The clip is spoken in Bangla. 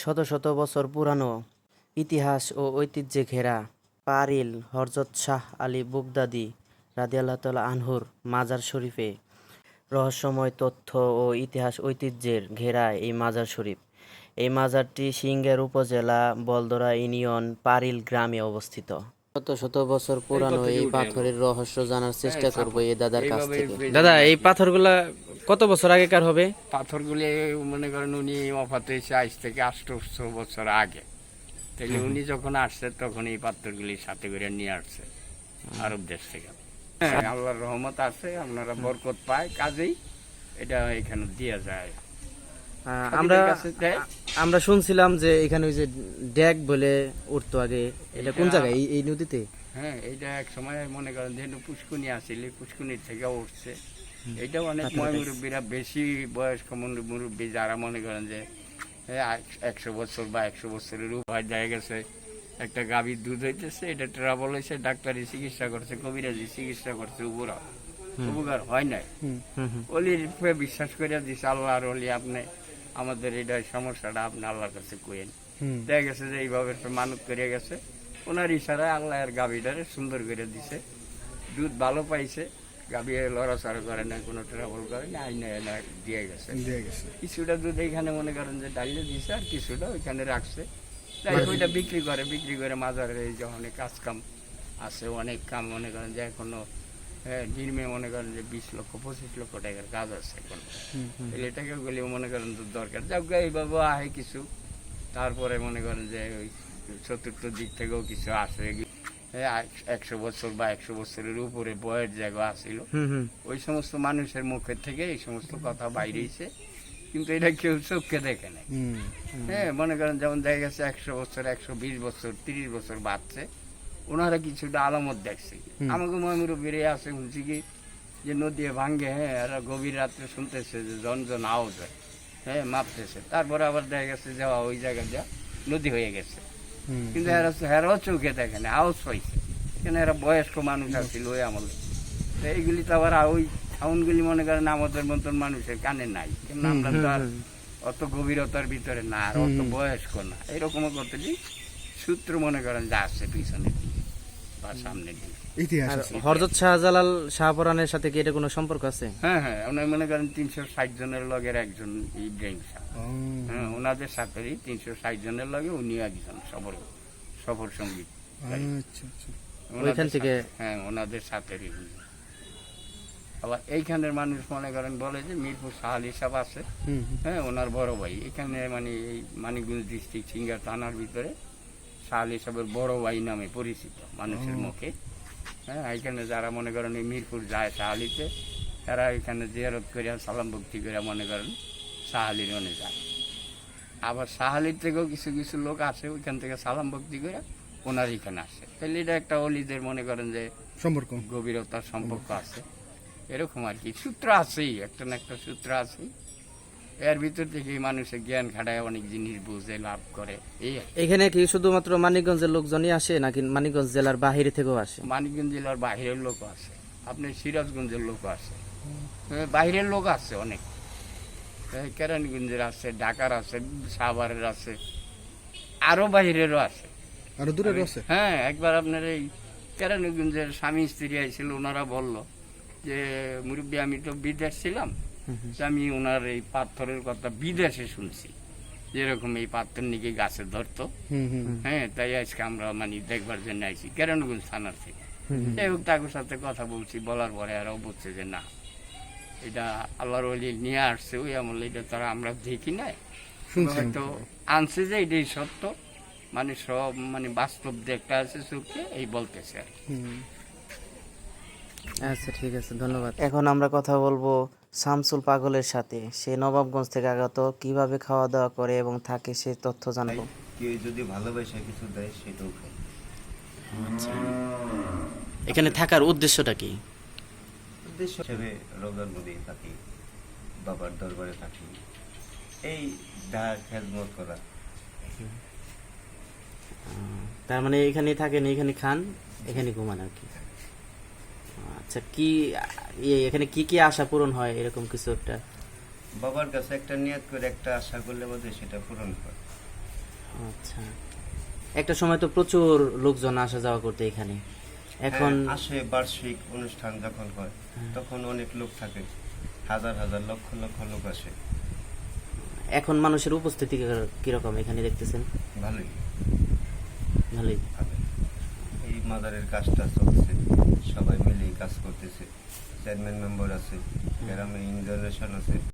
শত শত বছর পুরানো ইতিহাস ও ঐতিহ্যে ঘেরা পারিল হযরত শাহ আলী বাগদাদী রাদিয়াল্লাহু তাআলা আনহুর মাজার শরীফে রহস্যময় তথ্য ও ইতিহাস ঐতিহ্যের ঘেরা এই মাজার শরীফ। এই মাজারটি সিংহের উপজেলা বলদরা ইউনিয়ন পারিল গ্রামে অবস্থিত। শত শত বছর পুরানো এই পাথরের রহস্য জানার চেষ্টা করব এই দাদার কাছ থেকে। দাদা, এই পাথরগুলা কত বছর আগেকার হবে? পাথরগুলি মনে করেন উনি ওফাত হয়েছে আজ থেকে 800 বছর আগে। তাহলে উনি যখন আসছে তখন এই পাথরগুলি সাথে করে নিয়ে আসছে আরব দেশ থেকে। হ্যাঁ, আল্লাহর রহমত আছে, আপনারা বরকত পায়, কাজেই এটা এখানে দিয়ে যায়। আমরা শুনছিলাম যে এখানে ওই যে ড্যাগ বলে উঠতো আগে, এটা কোন জায়গায়? এই নদীতে? হ্যাঁ, এইটা এক সময় মনে করেন যেন পুষ্কুনি আসছিল, পুষ্কুনির থেকে উঠছে। এটা অনেক মুরব্বীরা, বেশি বয়স্ক মুরব্বী যারা মনে করেন যে 100 বছর বা 100 বছরের উপর দেখা গেছে, একটা গাভীর দুধ হইতেছে, এটা ট্রাবল হয়েছে, ডাক্তারি চিকিৎসা করছে, কবিরাজি চিকিৎসা করছে, উপকার হয় নাই। অলির বিশ্বাস করে দিছে আল্লাহর অলি, আপনি আমাদের এটা সমস্যাটা আপনি আল্লাহর কাছে কইেন। দেখা গেছে যে এইভাবে মানত করে গেছে, ওনার ইশারায় আল্লাহ এর গাভীটারে সুন্দর করে দিছে, দুধ ভালো পাইছে, গাভী লড়াচড়া করে না, কোনো ট্রাবল করে না, আইনে দিয়ে গেছে। কিছুটা দুধ এখানে মনে করেন যে ডাইলে দিছে, আর কিছুটা ওইখানে রাখছে, তাই ওইটা বিক্রি করে মাজারের এই যে অনেক কাজ কাম আছে, অনেক কাম মনে করেন যে এখনো নির্মে মনে করেন যে 20 লক্ষ 25 লক্ষ টাকার কাজ আছে এখন। এটাকে গেলেও মনে করেন তো দরকার, যাক এইভাবে আহে কিছু। তারপরে মনে করেন যে ওই চতুর্থ দিক থেকেও কিছু আসে, 100 বছর বা 100 বছরের উপরে বয়স জায়গা আসছিল, ওই সমস্ত মানুষের মুখের থেকে এই সমস্ত কথা বাইরেছে, কিন্তু এটা কেউ চোখকে দেখে নাই। হ্যাঁ, মনে করেন যেমন দেখা গেছে 100 বছর 120 বছর 30 বছর বাড়ছে, ওনারা কিছুটা আলামত দেখছে। আমাকে মুরব্বীরা আছে, বলছি কি যে নদী ভাঙ্গে, হ্যাঁ, এরা গভীর রাত্রে শুনতেছে যে জন আওয়াজ হয়, হ্যাঁ, মাপতেছে। তারপরে আবার দেখা গেছে যে ওই জায়গা যা নদী হয়ে গেছে, কিন্তু এরাও চোখে দেখে না, আওয়াজ পাইছে, কেন এরা বয়স্ক মানুষ আসছিল ওই আমলে। তো এইগুলি তো আবার ওই সাউন্ডগুলি মনে করেন আমাদের মতন মানুষের কানে নাই, কিন্তু আমরা তো আর অত গভীরতার ভিতরে না, আর অত বয়স্ক না, এরকম কতটি সূত্র মনে করেন যে আসছে পিছনের দিকে বা সামনের দিকে। হযরত শাহজালাল শাহপরানের সাথে কি এটা কোনো সম্পর্ক আছে? হ্যাঁ, ওনার মনে করেন 360 জনের লগের একজন ইব্রাহিম শাহ। হ্যাঁ, ওনাদের সাথে 360 জনের লগে উনি একজন সফর সঙ্গী। ওইখান থেকে, হ্যাঁ, ওনাদের সাথে। আবার এইখানের মানুষ মনে করেন বলে যে মিরপুর শাহ আলী সাহেব আছে, হ্যাঁ, ওনার বড় ভাই, এখানে মানে এই মানিকগঞ্জ ডিস্ট্রিক্ট সিঙ্গার থানার ভিতরে শাহ আলী সাহেবের বড় ভাই নামে পরিচিত মানুষের মুখে। হ্যাঁ, এখানে যারা মনে করেন এই মিরপুর যায় শাহ আলীতে, তারা এখানে জিয়ারত করে সালাম ভক্তি করে মনে করেন শাহ আলীর মনে যায়। আবার শাহ আলীর থেকেও কিছু কিছু লোক আসে, ওইখান থেকে সালাম ভক্তি করে ওনার এখানে আসে। তাহলে এটা একটা অলিদের মনে করেন যে সম্পর্ক, গভীরতার সম্পর্ক আছে, এরকম আর কি। সূত্র আছেই, একটা না একটা সূত্র আছেই, এর ভিতর থেকে মানুষের জ্ঞান খাটায় অনেক জিনিস বুঝে লাভ করে। এখানে কি শুধুমাত্র মানিকগঞ্জের লোকজনই আসে নাকি মানিকগঞ্জ জেলার বাহিরে থেকেও আসে? মানিকগঞ্জ জেলার বাহিরের লোক আছে, আপনার সিরাজগঞ্জের লোক আছে, বাহিরের লোক আছে অনেক, কেরানীগঞ্জের আছে, ঢাকার আছে, সাভারের আছে, আরো বাহিরেরও আছে, আরো দূরেরও আছে। হ্যাঁ, একবার আপনার এই কেরানীগঞ্জের স্বামী স্ত্রী আইছিল, ওনারা বলল যে মুরব্বী আমি তো বিদেশ ছিলাম, আমি ওনার এই পাথরের কথা বিদেশে শুনছি, যেরকম এই পাথর নাকি গাছে ধরতো। হ্যাঁ, তাই আজকে আমরা মানে দেখবার জন্য আইছি কেরানীগঞ্জ থানার থেকে। যাই হোক, তাদের সাথে কথা বলছি, বলার পরে আরও বলছে যে না, এটা আল্লাহর ওলি নিয়ে আসছে ওই আমলে, এটা তারা আমরা দেখি নাই, হয়তো আনছে যে এটাই সত্য, মানে সব মানে বাস্তব দেখতে আছে চোখে, এই বলতেছে আর কি। আচ্ছা, ঠিক আছে, ধন্যবাদ। এখন আমরা কথা বলবো শামসুল পাগলের সাথে। সে নবাবগঞ্জ থেকে আগত, কিভাবে খাওয়া দাওয়া করে এবং থাকে সে তথ্য জানবো। কেউ যদি ভালোবাসা কিছু দেয় সেটাও খাই। আচ্ছা, এখানে থাকার উদ্দেশ্যটা কি? উদ্দেশ্য হিসেবে রোজার মধ্যে থাকি, বাবার দরবারে থাকি, এই দাঁড় খেজমত করা। তার মানে এখানে থাকেন, এখানে খান, এখানে ঘুমান আর কি। আচ্ছা, কি এখানে কি কি আশা পূরণ হয় এরকম কিছু একটা? বাবার কাছে একটা নিয়ত করে একটা আশা করলে বোধহয় সেটা পূরণ হয়। আচ্ছা, একটা সময় তো প্রচুর লোকজন আসা যাওয়া করতে এখানে, এখন হ্যাঁ, আসে বার্ষিক অনুষ্ঠান যখন হয় তখন অনেক লোক থাকে, হাজার হাজার লক্ষ লক্ষ লোক আসে। এখন মানুষের উপস্থিতি কিরকম এখানে দেখতেছেন? ভালোই ভালোই। ভালোই। এই মাদারের কাজটা চলছে, সবাই মিলেই কাজ করতেছে, চেয়ারম্যান মেম্বার আছে, গ্রামে ইঞ্জিনিয়ার আছে।